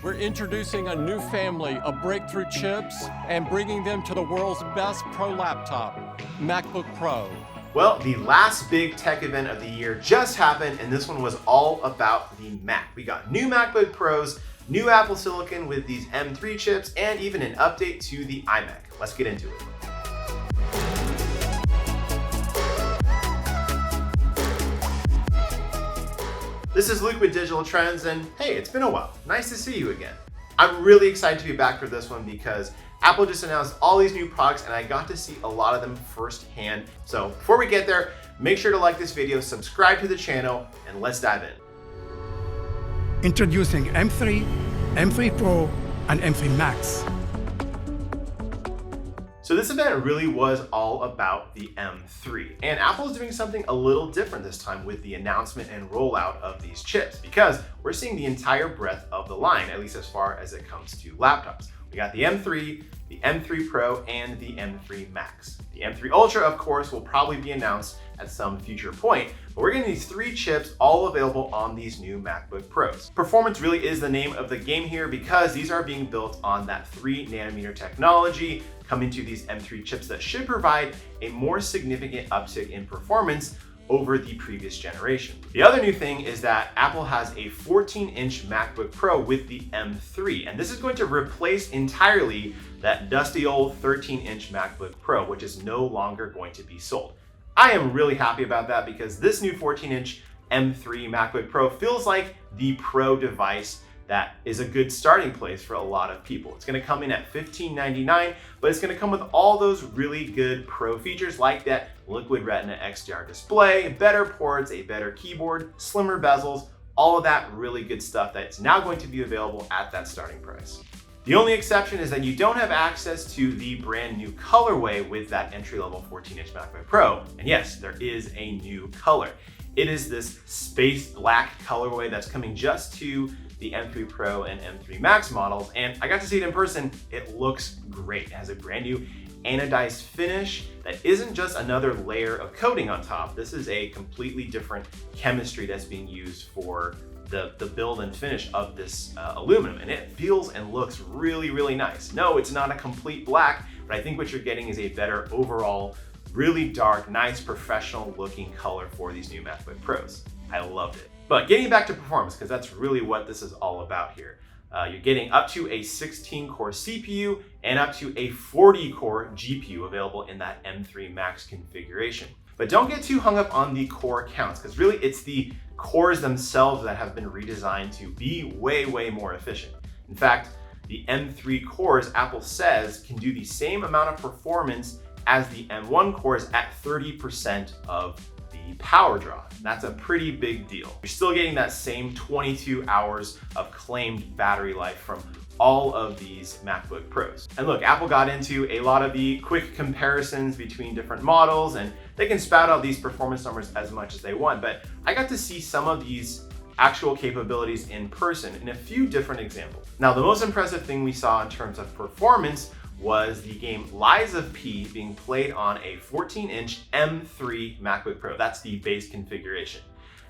We're introducing a new family of breakthrough chips and bringing them to the world's best pro laptop, MacBook Pro. Well, the last big tech event of the year just happened, and this one was all about the Mac. We got new MacBook Pros, new Apple Silicon with these M3 chips, and even an update to the iMac. Let's get into it. This is Luke with Digital Trends, and hey, it's been a while. Nice to see you again. I'm really excited to be back for this one because Apple just announced all these new products and I got to see a lot of them firsthand. So before we get there, make sure to like this video, subscribe to the channel, and let's dive in. Introducing M3, M3 Pro, and M3 Max. So this event really was all about the M3, and Apple is doing something a little different this time with the announcement and rollout of these chips because we're seeing the entire breadth of the line, at least as far as it comes to laptops. We got the M3, the M3 Pro, and the M3 Max. The M3 Ultra, of course, will probably be announced at some future point, but we're getting these three chips all available on these new MacBook Pros. Performance really is the name of the game here because these are being built on that 3nm technology coming to these M3 chips that should provide a more significant uptick in performance over the previous generation. The other new thing is that Apple has a 14-inch MacBook Pro with the M3, and this is going to replace entirely that dusty old 13-inch MacBook Pro, which is no longer going to be sold. I am really happy about that because this new 14-inch M3 MacBook Pro feels like the Pro device that is a good starting place for a lot of people. It's gonna come in at $1599, but it's gonna come with all those really good Pro features like that Liquid Retina XDR display, better ports, a better keyboard, slimmer bezels, all of that really good stuff that's now going to be available at that starting price. The only exception is that you don't have access to the brand new colorway with that entry-level 14-inch MacBook Pro. And yes, there is a new color. It is this space black colorway that's coming just to the M3 Pro and M3 Max models, and I got to see it in person. It looks great. It has a brand new anodized finish that isn't just another layer of coating on top. This is a completely different chemistry that's being used for the build and finish of this aluminum, and it feels and looks really, really nice. No, it's not a complete black, but I think what you're getting is a better overall, really dark, nice, professional looking color for these new MacBook Pros. I loved it. But getting back to performance, because that's really what this is all about here. You're getting up to a 16-core CPU and up to a 40-core GPU available in that M3 Max configuration. But don't get too hung up on the core counts, because really it's the cores themselves that have been redesigned to be way, way more efficient. In fact, the M3 cores, Apple says, can do the same amount of performance as the M1 cores at 30% of the power draw. That's a pretty big deal. You're still getting that same 22 hours of claimed battery life from all of these MacBook Pros. And look, Apple got into a lot of the quick comparisons between different models, and they can spout out these performance numbers as much as they want, but I got to see some of these actual capabilities in person in a few different examples. Now, the most impressive thing we saw in terms of performance was the game Lies of P being played on a 14-inch M3 MacBook Pro. That's the base configuration.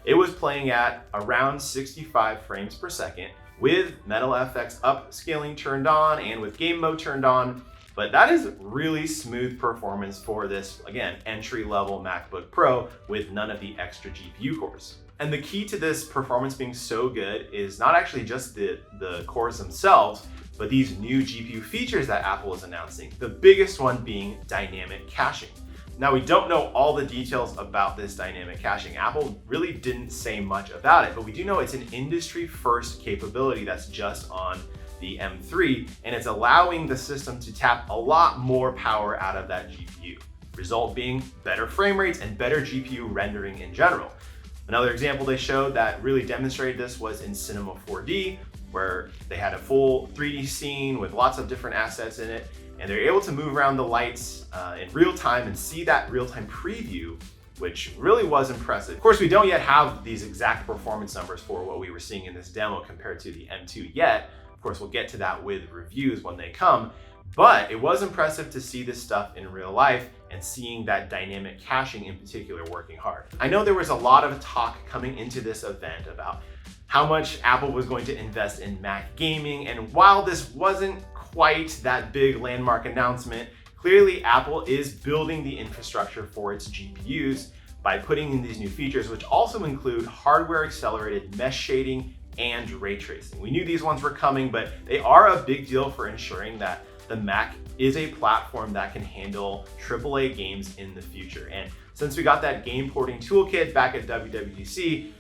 It was playing at around 65 frames per second with Metal FX upscaling turned on and with game mode turned on. But that is really smooth performance for this, again, entry-level MacBook Pro with none of the extra GPU cores. And the key to this performance being so good is not actually just the cores themselves, but these new GPU features that Apple is announcing, the biggest one being dynamic caching. Now, we don't know all the details about this dynamic caching. Apple really didn't say much about it, but we do know it's an industry-first capability that's just on the M3, and it's allowing the system to tap a lot more power out of that GPU. Result being better frame rates and better GPU rendering in general. Another example they showed that really demonstrated this was in Cinema 4D, where they had a full 3D scene with lots of different assets in it, and they're able to move around the lights in real time and see that real-time preview, which really was impressive. Of course, we don't yet have these exact performance numbers for what we were seeing in this demo compared to the M2 yet. Of course, we'll get to that with reviews when they come, but it was impressive to see this stuff in real life and seeing that dynamic caching in particular working hard. I know there was a lot of talk coming into this event about how much Apple was going to invest in Mac gaming. And while this wasn't quite that big landmark announcement, clearly Apple is building the infrastructure for its GPUs by putting in these new features, which also include hardware accelerated mesh shading and ray tracing. We knew these ones were coming, but they are a big deal for ensuring that the Mac is a platform that can handle AAA games in the future. And since we got that game porting toolkit back at WWDC,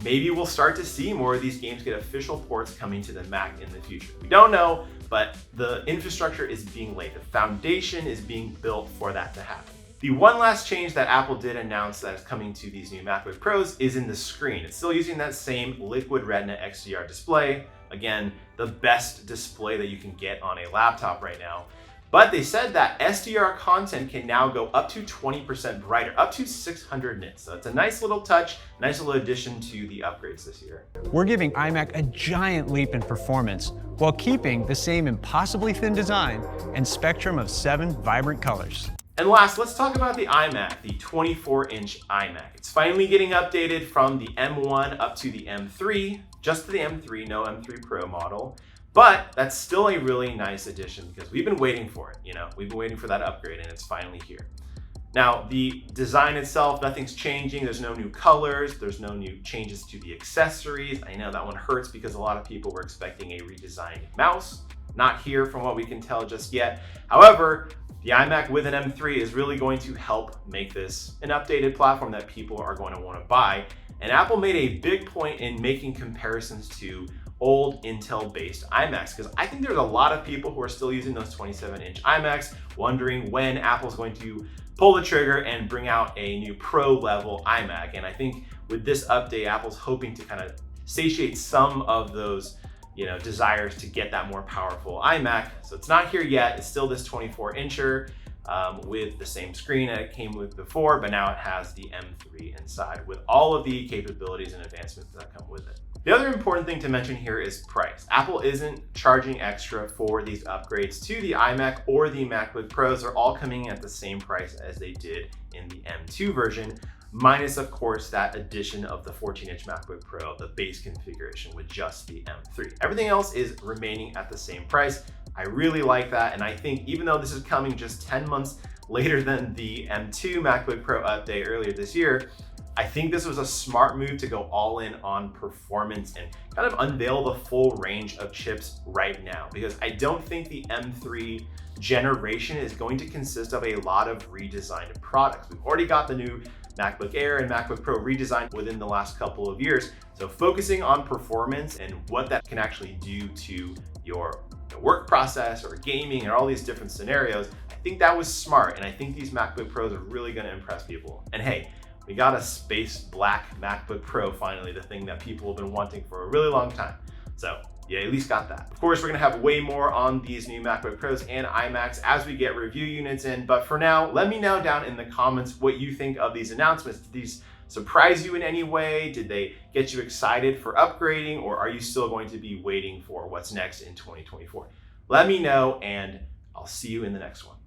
maybe we'll start to see more of these games get official ports coming to the Mac in the future. We don't know, but the infrastructure is being laid. The foundation is being built for that to happen. The one last change that Apple did announce that is coming to these new MacBook Pros is in the screen. It's still using that same Liquid Retina XDR display. Again, the best display that you can get on a laptop right now. But they said that SDR content can now go up to 20% brighter, up to 600 nits. So it's a nice little touch, nice little addition to the upgrades this year. We're giving iMac a giant leap in performance while keeping the same impossibly thin design and spectrum of 7 vibrant colors. And last, let's talk about the iMac, the 24-inch iMac. It's finally getting updated from the M1 up to the M3, just to the M3, no M3 Pro model. But that's still a really nice addition because we've been waiting for it. We've been waiting for that upgrade and it's finally here. Now, the design itself, nothing's changing. There's no new colors. There's no new changes to the accessories. I know that one hurts because a lot of people were expecting a redesigned mouse. Not here from what we can tell just yet. However, the iMac with an M3 is really going to help make this an updated platform that people are going to want to buy. And Apple made a big point in making comparisons to old Intel-based iMacs, because I think there's a lot of people who are still using those 27-inch iMacs, wondering when Apple's going to pull the trigger and bring out a new Pro-level iMac. And I think with this update, Apple's hoping to kind of satiate some of those desires to get that more powerful iMac. So it's not here yet. It's still this 24-incher with the same screen that it came with before, but now it has the M3 inside with all of the capabilities and advancements that come with it. The other important thing to mention here is price. Apple isn't charging extra for these upgrades to the iMac or the MacBook Pros. They're all coming in at the same price as they did in the M2 version, minus of course that addition of the 14-inch MacBook Pro, the base configuration with just the M3. Everything else is remaining at the same price. I really like that, and I think even though this is coming just 10 months later than the M2 MacBook Pro update earlier this year, I think this was a smart move to go all in on performance and kind of unveil the full range of chips right now, because I don't think the M3 generation is going to consist of a lot of redesigned products. We've already got the new MacBook Air and MacBook Pro redesigned within the last couple of years. So focusing on performance and what that can actually do to your work process or gaming and all these different scenarios, I think that was smart. And I think these MacBook Pros are really going to impress people. And hey, we got a space black MacBook Pro finally, the thing that people have been wanting for a really long time. So yeah, at least got that. Of course, we're gonna have way more on these new MacBook Pros and iMacs as we get review units in. But for now, let me know down in the comments what you think of these announcements. Did these surprise you in any way? Did they get you excited for upgrading, or are you still going to be waiting for what's next in 2024? Let me know, and I'll see you in the next one.